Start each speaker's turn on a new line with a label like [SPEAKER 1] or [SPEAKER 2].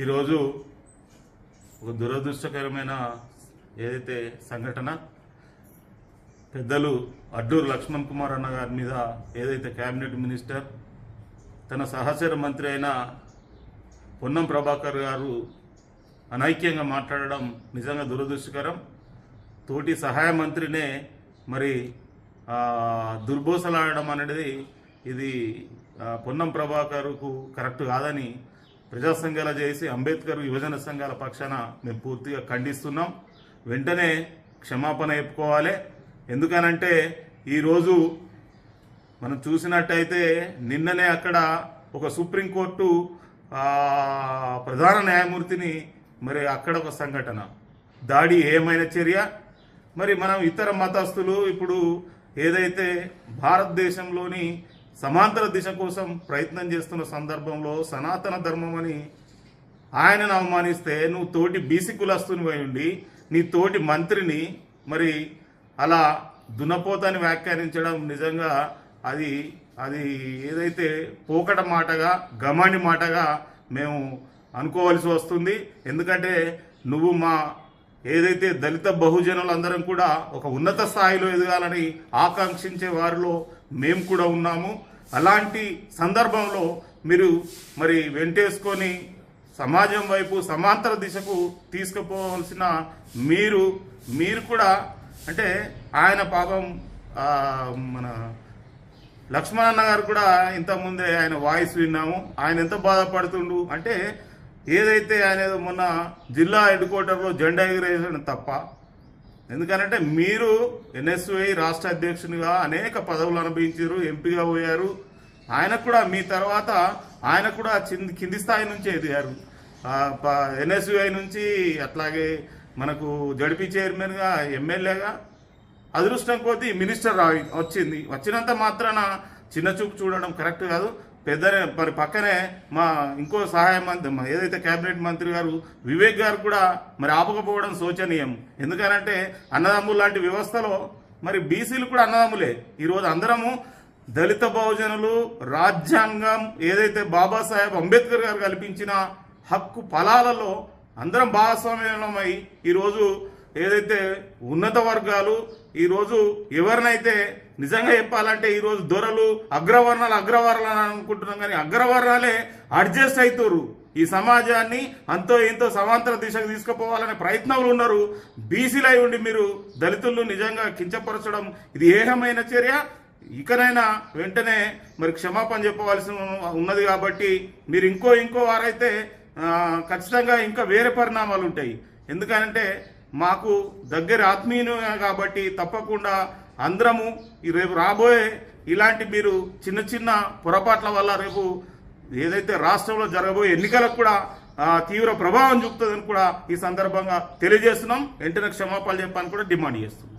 [SPEAKER 1] ఈరోజు ఒక దురదృష్టకరమైన ఏదైతే సంఘటన పెద్దలు అడ్డూరు లక్ష్మణ్ కుమార్ అన్న గారి మీద ఏదైతే కేబినెట్ మినిస్టర్ తన సహచర మంత్రి అయిన పొన్నం ప్రభాకర్ గారు అనైక్యంగా మాట్లాడడం నిజంగా దురదృష్టకరం. తోటి సహాయ మంత్రినే మరి దుర్భోసలాడడం అనేది ఇది పొన్నం ప్రభాకర్కు కరెక్ట్ కాదని ప్రజా సంఘాల చేసి అంబేద్కర్ యువజన సంఘాల పక్షాన మేము పూర్తిగా ఖండిస్తున్నాం. వెంటనే క్షమాపణ చెప్పుకోవాలి. ఎందుకనంటే ఈరోజు మనం చూసినట్టయితే నిన్ననే అక్కడ ఒక సుప్రీంకోర్టు ప్రధాన న్యాయమూర్తిని మరి అక్కడ ఒక సంఘటన దాడి ఏమైన చర్య. మరి మనం ఇతర మతస్థులు ఇప్పుడు ఏదైతే భారతదేశంలోని సమాంతర దిశ కోసం ప్రయత్నం చేస్తున్న సందర్భంలో సనాతన ధర్మం అని ఆయనను అవమానిస్తే నువ్వు తోటి బీసీ కులస్తుని పోయి ఉండి నీ తోటి మంత్రిని మరి అలా దున్నపోతని వ్యాఖ్యానించడం నిజంగా అది ఏదైతే పోకట మాటగా గమాండి మాటగా మేము అనుకోవాల్సి వస్తుంది. ఎందుకంటే నువ్వు మా ఏదైతే దళిత బహుజనులందరం కూడా ఒక ఉన్నత స్థాయిలో ఎదగాలని ఆకాంక్షించే వారిలో మేము కూడా ఉన్నాము. అలాంటి సందర్భంలో మీరు మరి వెంటేసుకొని సమాజం వైపు సమాంతర దిశకు తీసుకుపోవాల్సిన మీరు కూడా అంటే ఆయన పాపం మన లక్ష్మణన్న గారు కూడా ఇంతకుముందే ఆయన వాయిస్ విన్నాము. ఆయన ఎంత బాధపడుతుండు అంటే ఏదైతే ఆయన మొన్న జిల్లా హెడ్ క్వార్టర్లో జెండా ఎగిరేయడం తప్ప. ఎందుకనంటే మీరు ఎన్ఎస్యుఐ రాష్ట్ర అధ్యక్షునిగా అనేక పదవులు అనుభవించారు, ఎంపీగా పోయారు. ఆయన కూడా మీ తర్వాత ఆయన కూడా కింది స్థాయి నుంచే ఎదిగారు. ఎన్ఎస్యుఐ నుంచి అట్లాగే మనకు జడ్పీ చైర్మన్గా, ఎమ్మెల్యేగా, అదృష్టం కొద్దీ మినిస్టర్ వచ్చినంత మాత్రాన చిన్న చూపు చూడడం కరెక్ట్ కాదు. మరి పక్కనే మా ఇంకో సహాయ మంత్రి ఏదైతే కేబినెట్ మంత్రి గారు వివేక్ గారు కూడా మరి ఆపకపోవడం శోచనీయం. ఎందుకనంటే అన్నదమ్ములు లాంటి వ్యవస్థలో మరి బీసీలు కూడా అన్నదమ్ములే. ఈరోజు అందరము దళిత బహుజనులు రాజ్యాంగం ఏదైతే బాబాసాహెబ్ అంబేద్కర్ గారు కల్పించిన హక్కు ఫలాలలో అందరం భాగస్వామ్యమై ఈరోజు ఏదైతే ఉన్నత వర్గాలు ఈరోజు ఎవరినైతే నిజంగా చెప్పాలంటే ఈరోజు దొరలు అగ్రవర్ణాలు అనుకుంటున్నాం, కానీ అగ్రవర్ణాలే అడ్జస్ట్ అవుతారు. ఈ సమాజాన్ని అంతో ఇంతో సమాంతర దిశకు తీసుకుపోవాలనే ప్రయత్నాలు ఉన్నారు. బీసీలై ఉండి మీరు దళితులను నిజంగా కించపరచడం ఇది ఏహమైన చర్య. ఇకనైనా వెంటనే మరి క్షమాపణ చెప్పవలసి ఉన్నది. కాబట్టి మీరు ఇంకో వారైతే ఖచ్చితంగా ఇంకా వేరే పరిణామాలు ఉంటాయి. ఎందుకంటే మాకు దగ్గర ఆత్మీయులు కాబట్టి తప్పకుండా అందరము రేపు రాబోయే ఇలాంటి మీరు చిన్న పొరపాట్ల వల్ల రేపు ఏదైతే రాష్ట్రంలో జరగబోయే ఎన్నికలకు కూడా తీవ్ర ప్రభావం చూపుతుందని కూడా ఈ సందర్భంగా తెలియజేస్తున్నాం. వెంటనే క్షమాపణలు చెప్పాలని కూడా డిమాండ్ చేస్తున్నాం.